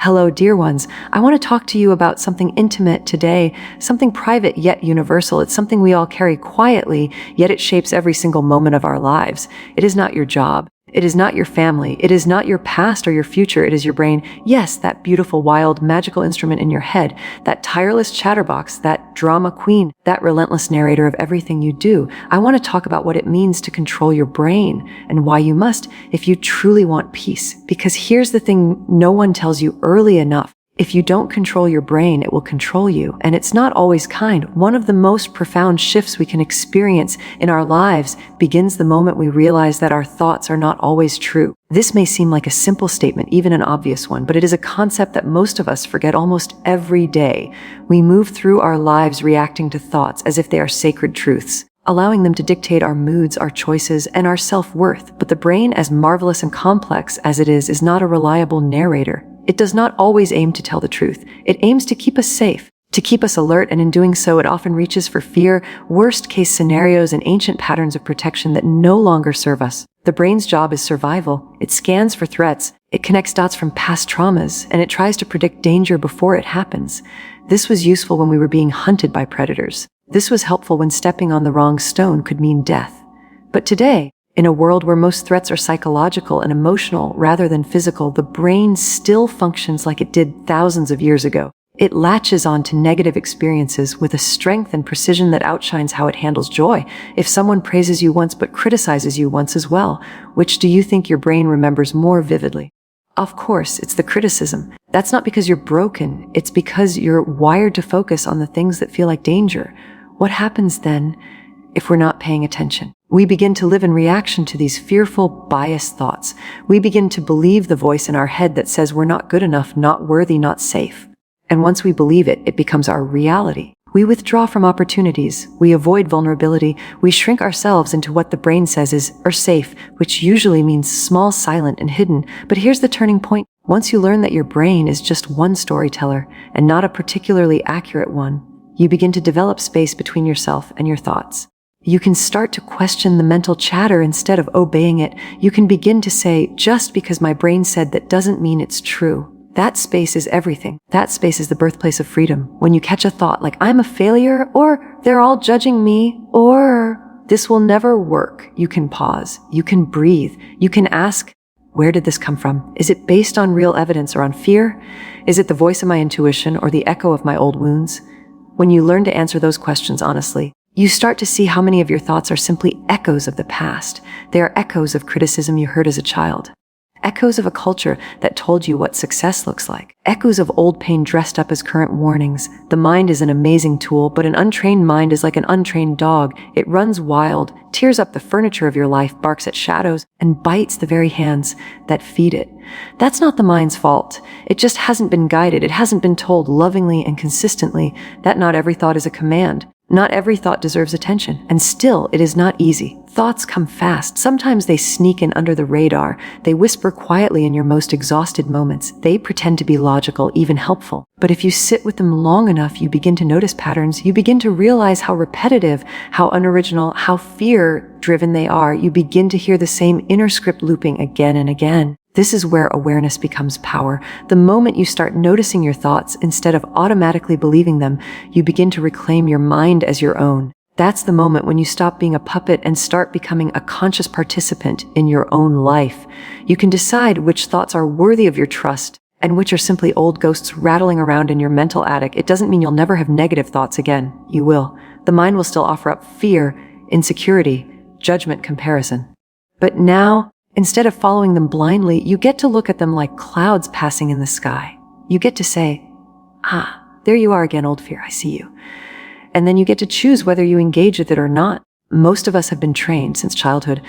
Hello, dear ones. I want to talk to you about something intimate today, something private yet universal. It's something we all carry quietly, yet it shapes every single moment of our lives. It is not your job. It is not your family. It is not your past or your future. It is your brain. Yes, that beautiful, wild, magical instrument in your head, that tireless chatterbox, that drama queen, that relentless narrator of everything you do. I want to talk about what it means to control your brain and why you must if you truly want peace. Because here's the thing no one tells you early enough. If you don't control your brain, it will control you, and it's not always kind. One of the most profound shifts we can experience in our lives begins the moment we realize that our thoughts are not always true. This may seem like a simple statement, even an obvious one, but it is a concept that most of us forget almost every day. We move through our lives reacting to thoughts as if they are sacred truths, allowing them to dictate our moods, our choices, and our self-worth. But the brain, as marvelous and complex as it is not a reliable narrator. It does not always aim to tell the truth. It aims to keep us safe, to keep us alert, and in doing so, it often reaches for fear, worst-case scenarios, and ancient patterns of protection that no longer serve us. The brain's job is survival. It scans for threats, it connects dots from past traumas, and it tries to predict danger before it happens. This was useful when we were being hunted by predators. This was helpful when stepping on the wrong stone could mean death. But today, in a world where most threats are psychological and emotional rather than physical, the brain still functions like it did thousands of years ago. It latches on to negative experiences with a strength and precision that outshines how it handles joy. If someone praises you once but criticizes you once as well, which do you think your brain remembers more vividly? Of course, it's the criticism. That's not because you're broken. It's because you're wired to focus on the things that feel like danger. What happens then if we're not paying attention? We begin to live in reaction to these fearful, biased thoughts. We begin to believe the voice in our head that says we're not good enough, not worthy, not safe. And once we believe it, it becomes our reality. We withdraw from opportunities. We avoid vulnerability. We shrink ourselves into what the brain says is safe, which usually means small, silent, and hidden. But here's the turning point. Once you learn that your brain is just one storyteller and not a particularly accurate one, you begin to develop space between yourself and your thoughts. You can start to question the mental chatter instead of obeying it. You can begin to say, just because my brain said that doesn't mean it's true. That space is everything. That space is the birthplace of freedom. When you catch a thought like, I'm a failure, or they're all judging me, or this will never work, you can pause. You can breathe. You can ask, where did this come from? Is it based on real evidence or on fear? Is it the voice of my intuition or the echo of my old wounds? When you learn to answer those questions honestly, you start to see how many of your thoughts are simply echoes of the past. They are echoes of criticism you heard as a child. Echoes of a culture that told you what success looks like. Echoes of old pain dressed up as current warnings. The mind is an amazing tool, but an untrained mind is like an untrained dog. It runs wild, tears up the furniture of your life, barks at shadows, and bites the very hands that feed it. That's not the mind's fault. It just hasn't been guided. It hasn't been told lovingly and consistently that not every thought is a command. Not every thought deserves attention, and still, it is not easy. Thoughts come fast. Sometimes they sneak in under the radar. They whisper quietly in your most exhausted moments. They pretend to be logical, even helpful. But if you sit with them long enough, you begin to notice patterns. You begin to realize how repetitive, how unoriginal, how fear-driven they are. You begin to hear the same inner script looping again and again. This is where awareness becomes power. The moment you start noticing your thoughts instead of automatically believing them, you begin to reclaim your mind as your own. That's the moment when you stop being a puppet and start becoming a conscious participant in your own life. You can decide which thoughts are worthy of your trust and which are simply old ghosts rattling around in your mental attic. It doesn't mean you'll never have negative thoughts again. You will. The mind will still offer up fear, insecurity, judgment, comparison. But now, instead of following them blindly, you get to look at them like clouds passing in the sky. You get to say, there you are again, old fear, I see you. And then you get to choose whether you engage with it or not. Most of us have been trained since childhood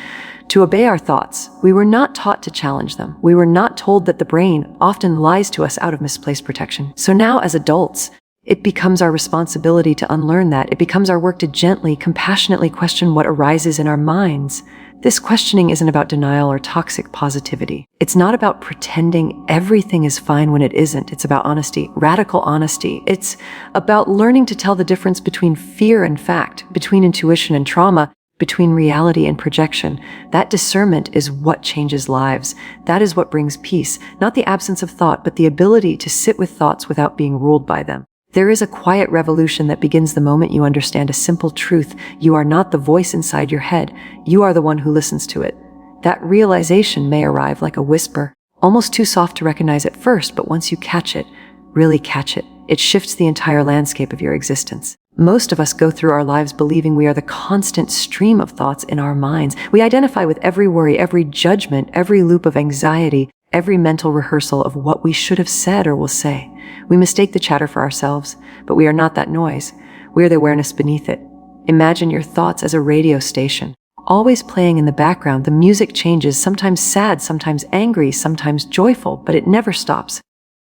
to obey our thoughts. We were not taught to challenge them. We were not told that the brain often lies to us out of misplaced protection. So now as adults, it becomes our responsibility to unlearn that. It becomes our work to gently, compassionately question what arises in our minds. This questioning isn't about denial or toxic positivity. It's not about pretending everything is fine when it isn't. It's about honesty, radical honesty. It's about learning to tell the difference between fear and fact, between intuition and trauma, between reality and projection. That discernment is what changes lives. That is what brings peace, not the absence of thought, but the ability to sit with thoughts without being ruled by them. There is a quiet revolution that begins the moment you understand a simple truth. You are not the voice inside your head. You are the one who listens to it. That realization may arrive like a whisper, almost too soft to recognize at first, but once you catch it, really catch it, it shifts the entire landscape of your existence. Most of us go through our lives believing we are the constant stream of thoughts in our minds. We identify with every worry, every judgment, every loop of anxiety, every mental rehearsal of what we should have said or will say. We mistake the chatter for ourselves, but we are not that noise. We are the awareness beneath it. Imagine your thoughts as a radio station, always playing in the background. The music changes, sometimes sad, sometimes angry, sometimes joyful, but it never stops.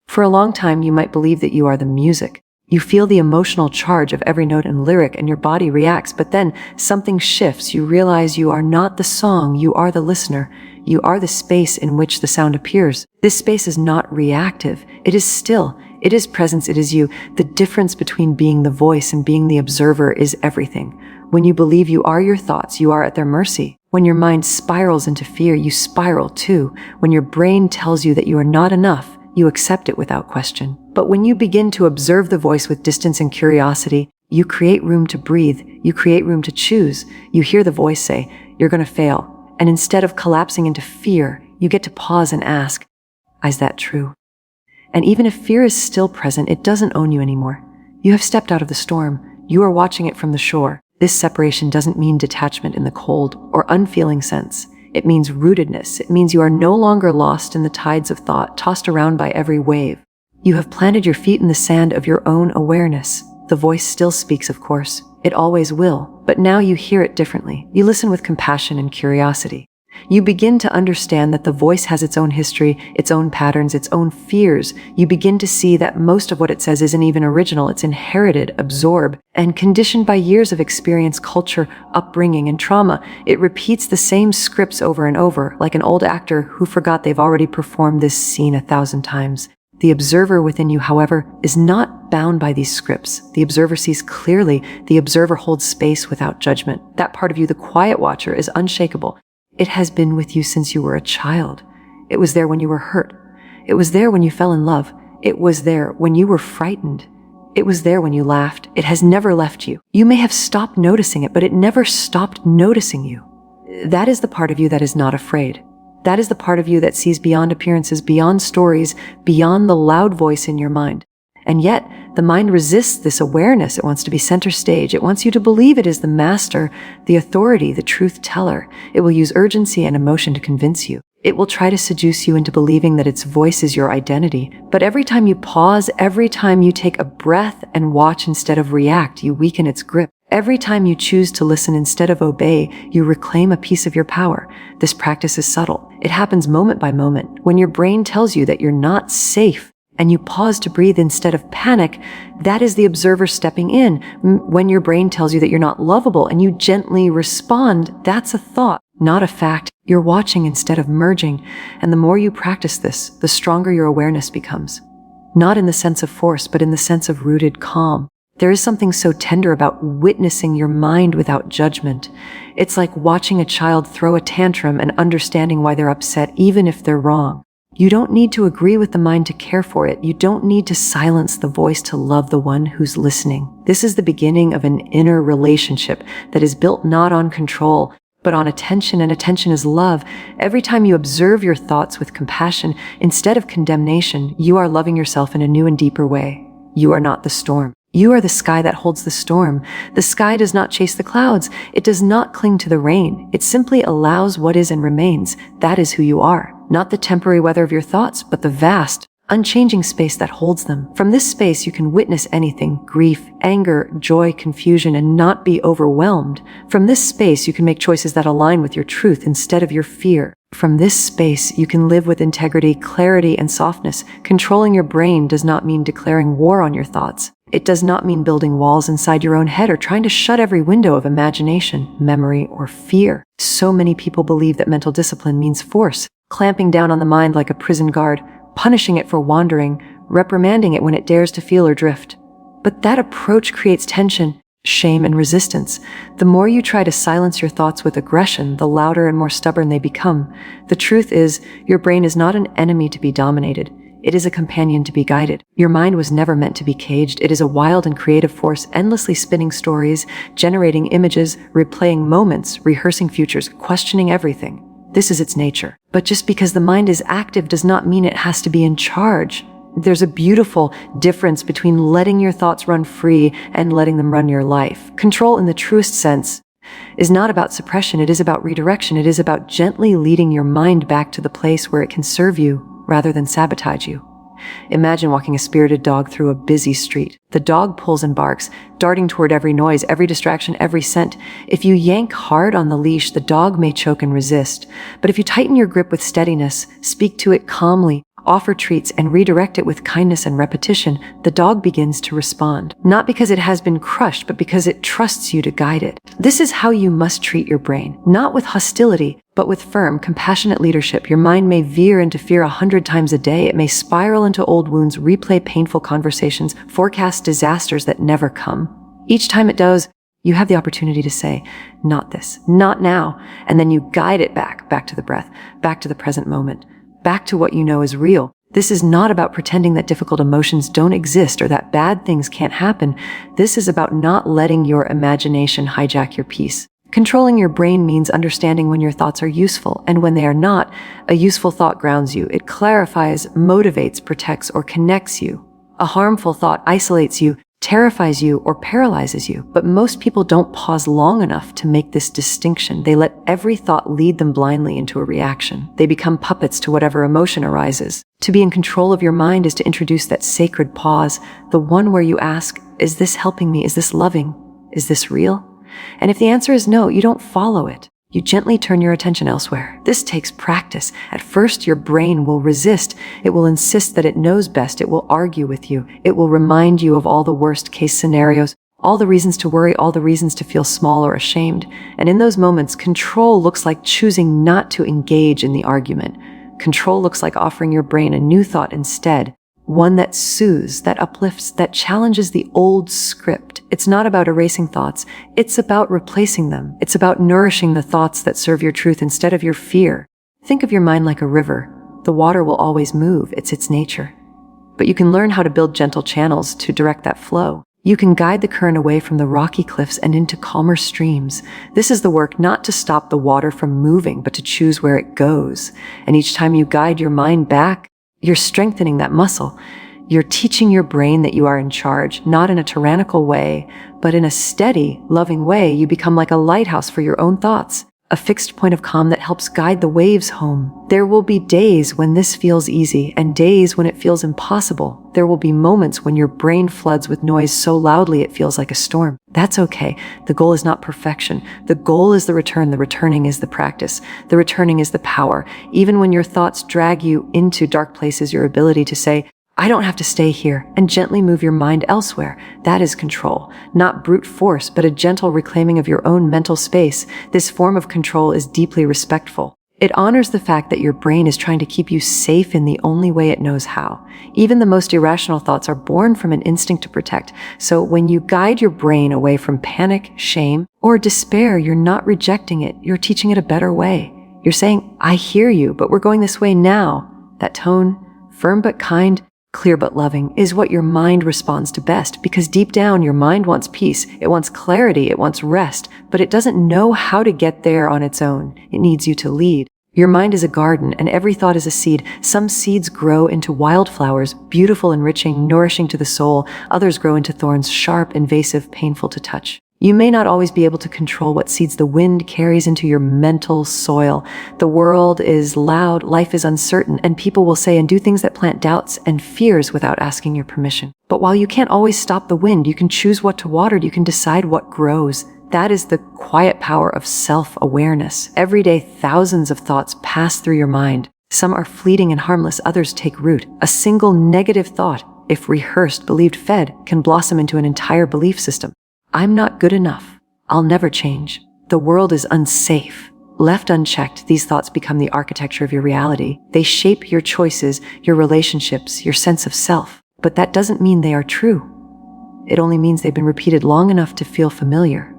For a long time, you might believe that you are the music. You feel the emotional charge of every note and lyric, and your body reacts, but then something shifts. You realize you are not the song, you are the listener. You are the space in which the sound appears. This space is not reactive. It is still. It is presence. It is you. The difference between being the voice and being the observer is everything. When you believe you are your thoughts, you are at their mercy. When your mind spirals into fear, you spiral too. When your brain tells you that you are not enough, you accept it without question. But when you begin to observe the voice with distance and curiosity, you create room to breathe. You create room to choose. You hear the voice say, "You're going to fail." And instead of collapsing into fear, you get to pause and ask, "Is that true?" And even if fear is still present, it doesn't own you anymore. You have stepped out of the storm. You are watching it from the shore. This separation doesn't mean detachment in the cold or unfeeling sense. It means rootedness. It means you are no longer lost in the tides of thought, tossed around by every wave. You have planted your feet in the sand of your own awareness. The voice still speaks, of course. It always will. But now you hear it differently. You listen with compassion and curiosity. You begin to understand that the voice has its own history, its own patterns, its own fears. You begin to see that most of what it says isn't even original. It's inherited, absorbed, and conditioned by years of experience, culture, upbringing, and trauma. It repeats the same scripts over and over, like an old actor who forgot they've already performed this scene 1,000 times. The observer within you, however, is not bound by these scripts. The observer sees clearly. The observer holds space without judgment. That part of you, the quiet watcher, is unshakable. It has been with you since you were a child. It was there when you were hurt. It was there when you fell in love. It was there when you were frightened. It was there when you laughed. It has never left you. You may have stopped noticing it, but it never stopped noticing you. That is the part of you that is not afraid. That is the part of you that sees beyond appearances, beyond stories, beyond the loud voice in your mind. And yet, the mind resists this awareness. It wants to be center stage. It wants you to believe it is the master, the authority, the truth teller. It will use urgency and emotion to convince you. It will try to seduce you into believing that its voice is your identity. But every time you pause, every time you take a breath and watch instead of react, you weaken its grip. Every time you choose to listen instead of obey, you reclaim a piece of your power. This practice is subtle. It happens moment by moment. When your brain tells you that you're not safe, and you pause to breathe instead of panic, that is the observer stepping in. When your brain tells you that you're not lovable and you gently respond, that's a thought, not a fact. You're watching instead of merging. And the more you practice this, the stronger your awareness becomes. Not in the sense of force, but in the sense of rooted calm. There is something so tender about witnessing your mind without judgment. It's like watching a child throw a tantrum and understanding why they're upset, even if they're wrong. You don't need to agree with the mind to care for it. You don't need to silence the voice to love the one who's listening. This is the beginning of an inner relationship that is built not on control, but on attention, and attention is love. Every time you observe your thoughts with compassion instead of condemnation, you are loving yourself in a new and deeper way. You are not the storm. You are the sky that holds the storm. The sky does not chase the clouds. It does not cling to the rain. It simply allows what is and remains. That is who you are. Not the temporary weather of your thoughts, but the vast, unchanging space that holds them. From this space, you can witness anything: grief, anger, joy, confusion, and not be overwhelmed. From this space, you can make choices that align with your truth instead of your fear. From this space, you can live with integrity, clarity, and softness. Controlling your brain does not mean declaring war on your thoughts. It does not mean building walls inside your own head or trying to shut every window of imagination, memory, or fear. So many people believe that mental discipline means force, clamping down on the mind like a prison guard, punishing it for wandering, reprimanding it when it dares to feel or drift. But that approach creates tension. shame, and resistance. The more you try to silence your thoughts with aggression, the louder and more stubborn they become. The truth is, your brain is not an enemy to be dominated. It is a companion to be guided. Your mind was never meant to be caged. It is a wild and creative force, endlessly spinning stories, generating images, replaying moments, rehearsing futures, questioning everything. This is its nature. But just because the mind is active does not mean it has to be in charge. There's a beautiful difference between letting your thoughts run free and letting them run your life. Control in the truest sense is not about suppression. It is about redirection. It is about gently leading your mind back to the place where it can serve you rather than sabotage you. Imagine walking a spirited dog through a busy street. The dog pulls and barks, darting toward every noise, every distraction, every scent. If you yank hard on the leash, the dog may choke and resist. But if you tighten your grip with steadiness, speak to it calmly, offer treats, and redirect it with kindness and repetition, the dog begins to respond. Not because it has been crushed, but because it trusts you to guide it. This is how you must treat your brain. Not with hostility, but with firm, compassionate leadership. Your mind may veer into fear 100 times a day. It may spiral into old wounds, replay painful conversations, forecast disasters that never come. Each time it does, you have the opportunity to say, not this, not now, and then you guide it back to the breath, back to the present moment, back to what you know is real. This is not about pretending that difficult emotions don't exist or that bad things can't happen. This is about not letting your imagination hijack your peace. Controlling your brain means understanding when your thoughts are useful and when they are not. A useful thought grounds you. It clarifies, motivates, protects, or connects you. A harmful thought isolates you, terrifies you, or paralyzes you. But most people don't pause long enough to make this distinction. They let every thought lead them blindly into a reaction. They become puppets to whatever emotion arises. To be in control of your mind is to introduce that sacred pause, the one where you ask, is this helping me? Is this loving? Is this real? And if the answer is no, you don't follow it. You gently turn your attention elsewhere. This takes practice. At first, your brain will resist. It will insist that it knows best. It will argue with you. It will remind you of all the worst-case scenarios, all the reasons to worry, all the reasons to feel small or ashamed. And in those moments, control looks like choosing not to engage in the argument. Control looks like offering your brain a new thought instead, one that soothes, that uplifts, that challenges the old script. It's not about erasing thoughts. It's about replacing them. It's about nourishing the thoughts that serve your truth instead of your fear. Think of your mind like a river. The water will always move. It's its nature. But you can learn how to build gentle channels to direct that flow. You can guide the current away from the rocky cliffs and into calmer streams. This is the work not to stop the water from moving, but to choose where it goes. And each time you guide your mind back, you're strengthening that muscle. You're teaching your brain that you are in charge, not in a tyrannical way, but in a steady, loving way. You become like a lighthouse for your own thoughts, a fixed point of calm that helps guide the waves home. There will be days when this feels easy and days when it feels impossible. There will be moments when your brain floods with noise so loudly it feels like a storm. That's okay. The goal is not perfection. The goal is the return. The returning is the practice. The returning is the power. Even when your thoughts drag you into dark places, your ability to say, I don't have to stay here, and gently move your mind elsewhere. That is control. Not brute force, but a gentle reclaiming of your own mental space. This form of control is deeply respectful. It honors the fact that your brain is trying to keep you safe in the only way it knows how. Even the most irrational thoughts are born from an instinct to protect. So when you guide your brain away from panic, shame, or despair, you're not rejecting it. You're teaching it a better way. You're saying, I hear you, but we're going this way now. That tone, firm but kind, clear but loving, is what your mind responds to best, because deep down your mind wants peace, it wants clarity, it wants rest, but it doesn't know how to get there on its own. It needs you to lead. Your mind is a garden, and every thought is a seed. Some seeds grow into wildflowers, beautiful, enriching, nourishing to the soul. Others grow into thorns, sharp, invasive, painful to touch. You may not always be able to control what seeds the wind carries into your mental soil. The world is loud, life is uncertain, and people will say and do things that plant doubts and fears without asking your permission. But while you can't always stop the wind, you can choose what to water, you can decide what grows. That is the quiet power of self-awareness. Every day, thousands of thoughts pass through your mind. Some are fleeting and harmless, others take root. A single negative thought, if rehearsed, believed, fed, can blossom into an entire belief system. I'm not good enough. I'll never change. The world is unsafe. Left unchecked, these thoughts become the architecture of your reality. They shape your choices, your relationships, your sense of self. But that doesn't mean they are true. It only means they've been repeated long enough to feel familiar.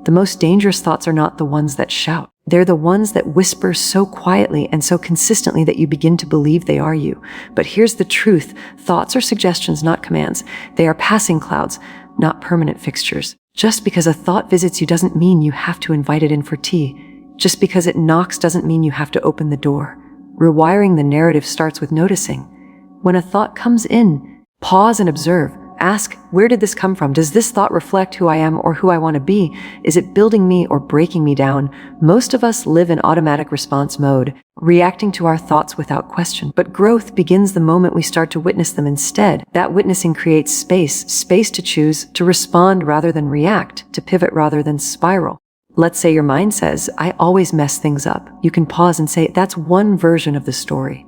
The most dangerous thoughts are not the ones that shout. They're the ones that whisper so quietly and so consistently that you begin to believe they are you. But here's the truth. Thoughts are suggestions, not commands. They are passing clouds, not permanent fixtures. Just because a thought visits you doesn't mean you have to invite it in for tea. Just because it knocks doesn't mean you have to open the door. Rewiring the narrative starts with noticing. When a thought comes in, pause and observe. Ask, where did this come from? Does this thought reflect who I am or who I want to be? Is it building me or breaking me down? Most of us live in automatic response mode, reacting to our thoughts without question. But growth begins the moment we start to witness them instead. That witnessing creates space to choose, to respond rather than react, to pivot rather than spiral. Let's say your mind says, I always mess things up. You can pause and say, that's one version of the story.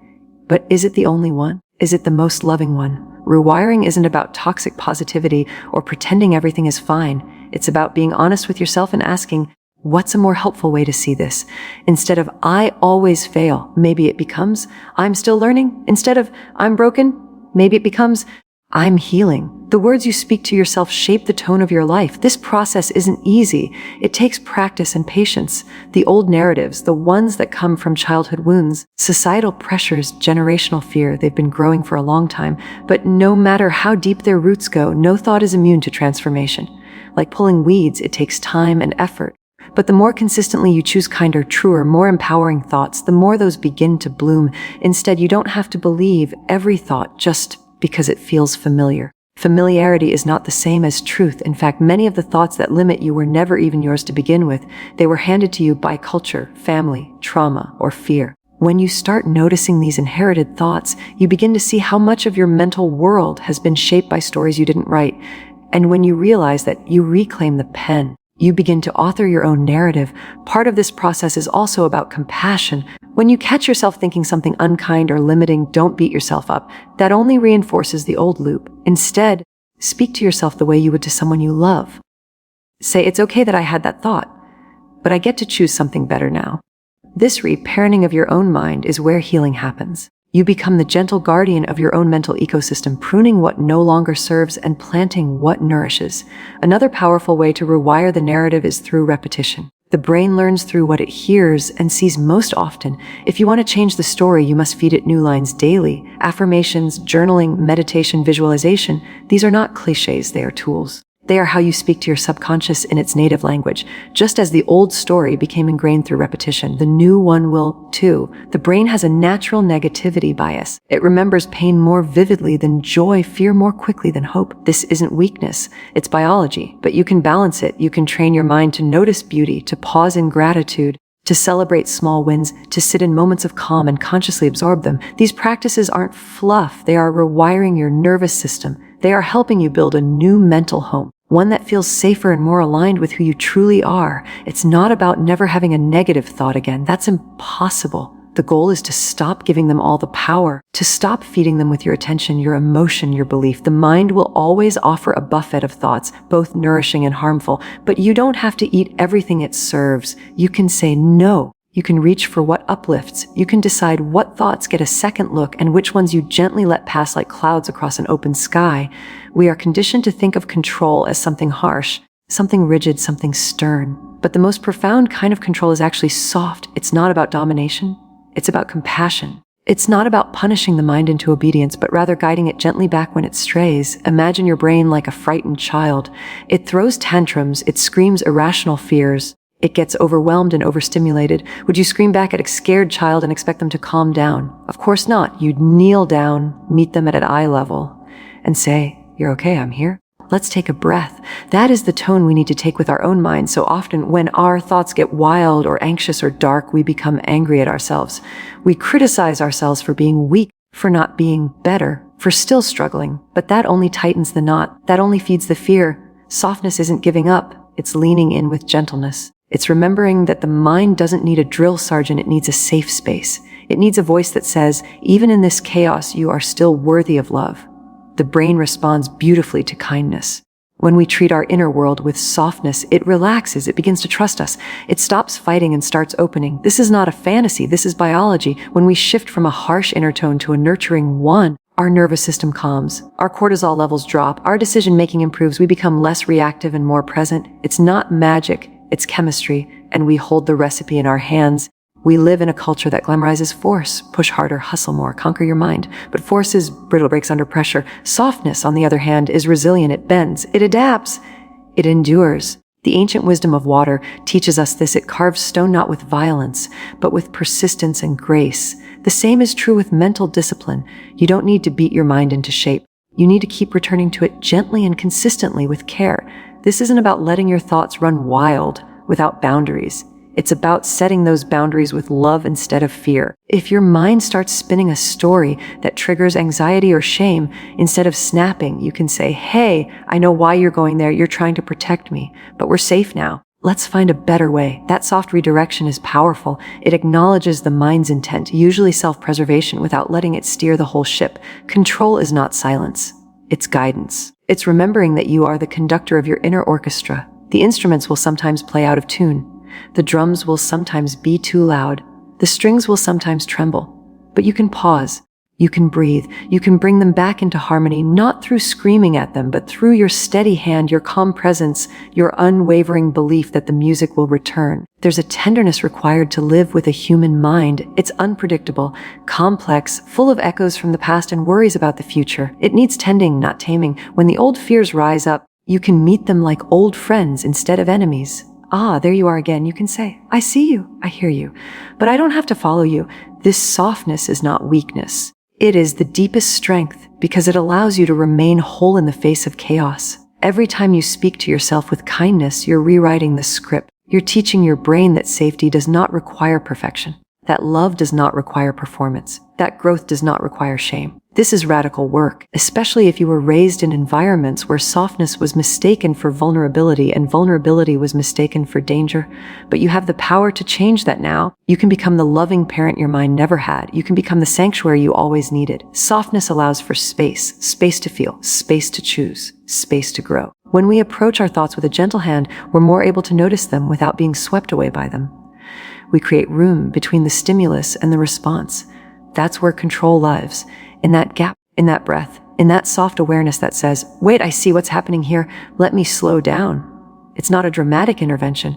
But is it the only one? Is it the most loving one? Rewiring isn't about toxic positivity or pretending everything is fine. It's about being honest with yourself and asking, what's a more helpful way to see this? Instead of, I always fail, maybe it becomes, I'm still learning. Instead of, I'm broken, maybe it becomes, I'm healing. The words you speak to yourself shape the tone of your life. This process isn't easy. It takes practice and patience. The old narratives, the ones that come from childhood wounds, societal pressures, generational fear, they've been growing for a long time. But no matter how deep their roots go, no thought is immune to transformation. Like pulling weeds, it takes time and effort. But the more consistently you choose kinder, truer, more empowering thoughts, the more those begin to bloom. Instead, you don't have to believe every thought just because it feels familiar. Familiarity is not the same as truth. In fact, many of the thoughts that limit you were never even yours to begin with. They were handed to you by culture, family, trauma, or fear. When you start noticing these inherited thoughts, you begin to see how much of your mental world has been shaped by stories you didn't write. And when you realize that, you reclaim the pen. You begin to author your own narrative. Part of this process is also about compassion. When you catch yourself thinking something unkind or limiting, don't beat yourself up. That only reinforces the old loop. Instead, speak to yourself the way you would to someone you love. Say, it's okay that I had that thought, but I get to choose something better now. This reparenting of your own mind is where healing happens. You become the gentle guardian of your own mental ecosystem, pruning what no longer serves and planting what nourishes. Another powerful way to rewire the narrative is through repetition. The brain learns through what it hears and sees most often. If you want to change the story, you must feed it new lines daily. Affirmations, journaling, meditation, visualization, these are not cliches, they are tools. They are how you speak to your subconscious in its native language. Just as the old story became ingrained through repetition, the new one will too. The brain has a natural negativity bias. It remembers pain more vividly than joy, fear more quickly than hope. This isn't weakness, it's biology, but you can balance it. You can train your mind to notice beauty, to pause in gratitude, to celebrate small wins, to sit in moments of calm and consciously absorb them. These practices aren't fluff. They are rewiring your nervous system. They are helping you build a new mental home. One that feels safer and more aligned with who you truly are. It's not about never having a negative thought again. That's impossible. The goal is to stop giving them all the power, to stop feeding them with your attention, your emotion, your belief. The mind will always offer a buffet of thoughts, both nourishing and harmful, but you don't have to eat everything it serves. You can say no. You can reach for what uplifts. You can decide what thoughts get a second look and which ones you gently let pass like clouds across an open sky. We are conditioned to think of control as something harsh, something rigid, something stern. But the most profound kind of control is actually soft. It's not about domination. It's about compassion. It's not about punishing the mind into obedience, but rather guiding it gently back when it strays. Imagine your brain like a frightened child. It throws tantrums. It screams irrational fears. It gets overwhelmed and overstimulated. Would you scream back at a scared child and expect them to calm down? Of course not. You'd kneel down, meet them at eye level, and say, you're okay, I'm here. Let's take a breath. That is the tone we need to take with our own minds. So often when our thoughts get wild or anxious or dark, we become angry at ourselves. We criticize ourselves for being weak, for not being better, for still struggling. But that only tightens the knot. That only feeds the fear. Softness isn't giving up. It's leaning in with gentleness. It's remembering that the mind doesn't need a drill sergeant, it needs a safe space. It needs a voice that says, even in this chaos, you are still worthy of love. The brain responds beautifully to kindness. When we treat our inner world with softness, it relaxes, it begins to trust us. It stops fighting and starts opening. This is not a fantasy, this is biology. When we shift from a harsh inner tone to a nurturing one, our nervous system calms, our cortisol levels drop, our decision-making improves, we become less reactive and more present. It's not magic, it's chemistry, and we hold the recipe in our hands. We live in a culture that glamorizes force. Push harder, hustle more, conquer your mind. But force is brittle, breaks under pressure. Softness, on the other hand, is resilient. It bends, it adapts, it endures. The ancient wisdom of water teaches us this. It carves stone not with violence, but with persistence and grace. The same is true with mental discipline. You don't need to beat your mind into shape. You need to keep returning to it gently and consistently with care. This isn't about letting your thoughts run wild without boundaries. It's about setting those boundaries with love instead of fear. If your mind starts spinning a story that triggers anxiety or shame, instead of snapping, you can say, "Hey, I know why you're going there. You're trying to protect me, but we're safe now. Let's find a better way." That soft redirection is powerful. It acknowledges the mind's intent, usually self-preservation, without letting it steer the whole ship. Control is not silence. It's guidance. It's remembering that you are the conductor of your inner orchestra. The instruments will sometimes play out of tune. The drums will sometimes be too loud. The strings will sometimes tremble. But you can pause. You can breathe. You can bring them back into harmony, not through screaming at them, but through your steady hand, your calm presence, your unwavering belief that the music will return. There's a tenderness required to live with a human mind. It's unpredictable, complex, full of echoes from the past and worries about the future. It needs tending, not taming. When the old fears rise up, you can meet them like old friends instead of enemies. Ah, there you are again. You can say, "I see you, I hear you, but I don't have to follow you." This softness is not weakness. It is the deepest strength because it allows you to remain whole in the face of chaos. Every time you speak to yourself with kindness, you're rewriting the script. You're teaching your brain that safety does not require perfection, that love does not require performance, that growth does not require shame. This is radical work, especially if you were raised in environments where softness was mistaken for vulnerability and vulnerability was mistaken for danger. But you have the power to change that now. You can become the loving parent your mind never had. You can become the sanctuary you always needed. Softness allows for space, space to feel, space to choose, space to grow. When we approach our thoughts with a gentle hand, we're more able to notice them without being swept away by them. We create room between the stimulus and the response. That's where control lives. In that gap, in that breath, in that soft awareness that says, "Wait, I see what's happening here. Let me slow down." It's not a dramatic intervention.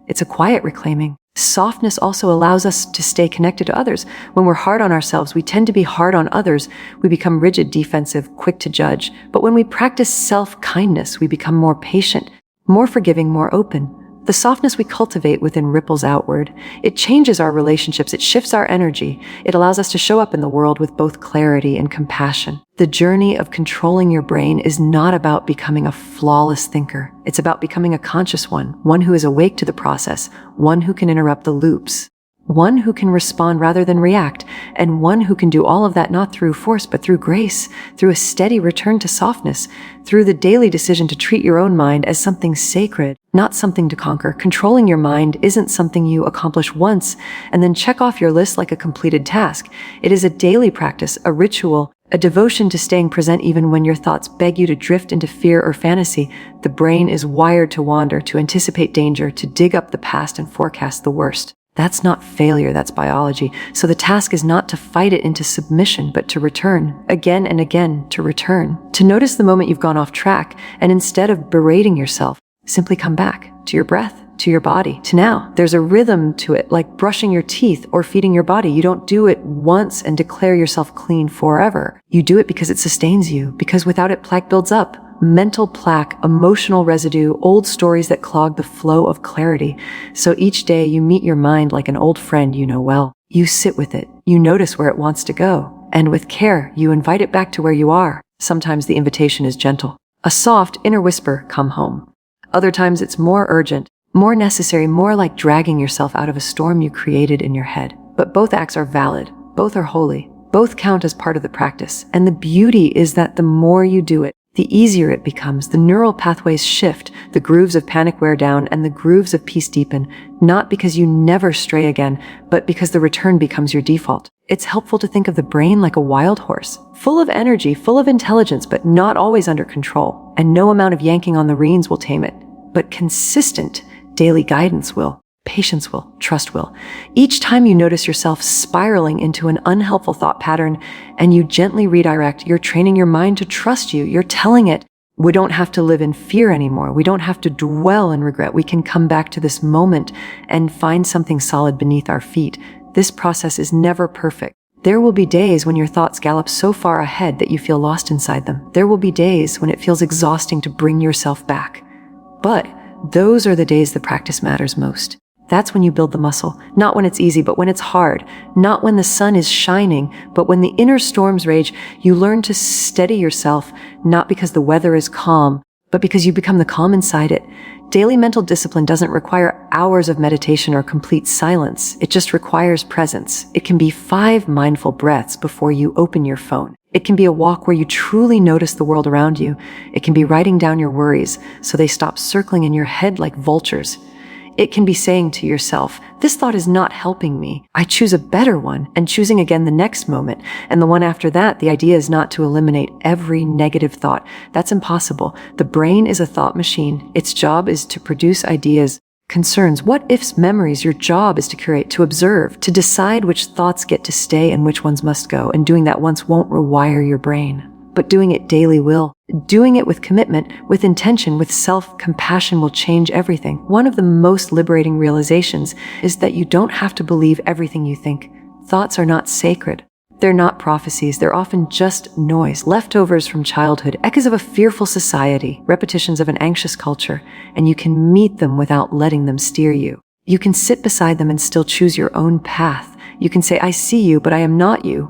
It's a quiet reclaiming. Softness also allows us to stay connected to others. When we're hard on ourselves, we tend to be hard on others. We become rigid, defensive, quick to judge. But when we practice self-kindness, we become more patient, more forgiving, more open. The softness we cultivate within ripples outward. It changes our relationships. It shifts our energy. It allows us to show up in the world with both clarity and compassion. The journey of controlling your brain is not about becoming a flawless thinker. It's about becoming a conscious one who is awake to the process, one who can interrupt the loops, one who can respond rather than react, and one who can do all of that not through force but through grace, through a steady return to softness, through the daily decision to treat your own mind as something sacred, not something to conquer. Controlling your mind isn't something you accomplish once and then check off your list like a completed task. It is a daily practice, a ritual, a devotion to staying present even when your thoughts beg you to drift into fear or fantasy. The brain is wired to wander, to anticipate danger, to dig up the past and forecast the worst. That's not failure, that's biology. So the task is not to fight it into submission, but to return, again and again, to return. To notice the moment you've gone off track, and instead of berating yourself, simply come back to your breath, to your body, to now. There's a rhythm to it, like brushing your teeth or feeding your body. You don't do it once and declare yourself clean forever. You do it because it sustains you, because without it, plaque builds up. Mental plaque, emotional residue, old stories that clog the flow of clarity. So each day you meet your mind like an old friend you know well. You sit with it. You notice where it wants to go. And with care, you invite it back to where you are. Sometimes the invitation is gentle. A soft inner whisper, "Come home." Other times it's more urgent, more necessary, more like dragging yourself out of a storm you created in your head. But both acts are valid. Both are holy. Both count as part of the practice. And the beauty is that the more you do it, the easier it becomes. The neural pathways shift, the grooves of panic wear down, and the grooves of peace deepen, not because you never stray again, but because the return becomes your default. It's helpful to think of the brain like a wild horse, full of energy, full of intelligence, but not always under control. And no amount of yanking on the reins will tame it, but consistent daily guidance will. Patience will, trust will. Each time you notice yourself spiraling into an unhelpful thought pattern and you gently redirect, you're training your mind to trust you. You're telling it, we don't have to live in fear anymore. We don't have to dwell in regret. We can come back to this moment and find something solid beneath our feet. This process is never perfect. There will be days when your thoughts gallop so far ahead that you feel lost inside them. There will be days when it feels exhausting to bring yourself back. But those are the days the practice matters most. That's when you build the muscle, not when it's easy, but when it's hard, not when the sun is shining, but when the inner storms rage. You learn to steady yourself, not because the weather is calm, but because you become the calm inside it. Daily mental discipline doesn't require hours of meditation or complete silence. It just requires presence. It can be 5 mindful breaths before you open your phone. It can be a walk where you truly notice the world around you. It can be writing down your worries so they stop circling in your head like vultures. It can be saying to yourself, this thought is not helping me. I choose a better one, and choosing again the next moment. And the one after that, the idea is not to eliminate every negative thought. That's impossible. The brain is a thought machine. Its job is to produce ideas, concerns, what ifs, memories. Your job is to curate, to observe, to decide which thoughts get to stay and which ones must go. And doing that once won't rewire your brain, but doing it daily will. Doing it with commitment, with intention, with self-compassion will change everything. One of the most liberating realizations is that you don't have to believe everything you think. Thoughts are not sacred. They're not prophecies. They're often just noise, leftovers from childhood, echoes of a fearful society, repetitions of an anxious culture, and you can meet them without letting them steer you. You can sit beside them and still choose your own path. You can say, I see you, but I am not you.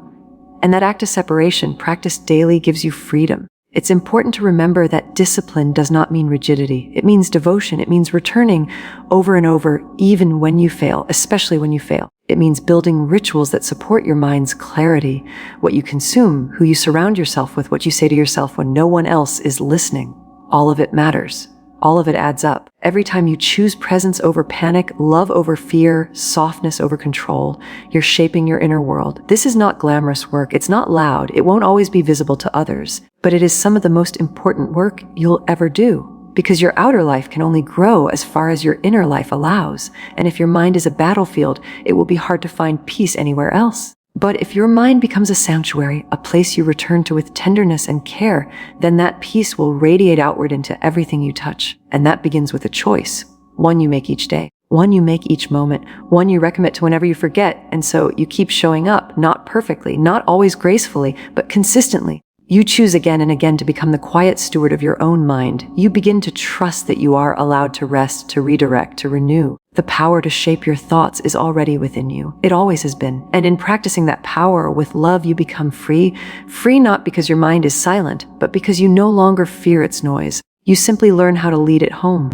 And that act of separation, practiced daily, gives you freedom. It's important to remember that discipline does not mean rigidity. It means devotion. It means returning over and over, even when you fail, especially when you fail. It means building rituals that support your mind's clarity, what you consume, who you surround yourself with, what you say to yourself when no one else is listening. All of it matters. All of it adds up. Every time you choose presence over panic, love over fear, softness over control, you're shaping your inner world. This is not glamorous work. It's not loud. It won't always be visible to others, but it is some of the most important work you'll ever do, because your outer life can only grow as far as your inner life allows. And if your mind is a battlefield, it will be hard to find peace anywhere else. But if your mind becomes a sanctuary, a place you return to with tenderness and care, then that peace will radiate outward into everything you touch. And that begins with a choice, one you make each day, one you make each moment, one you recommit to whenever you forget. And so you keep showing up, not perfectly, not always gracefully, but consistently. You choose again and again to become the quiet steward of your own mind. You begin to trust that you are allowed to rest, to redirect, to renew. The power to shape your thoughts is already within you. It always has been. And in practicing that power with love, you become free. Free not because your mind is silent, but because you no longer fear its noise. You simply learn how to lead it home.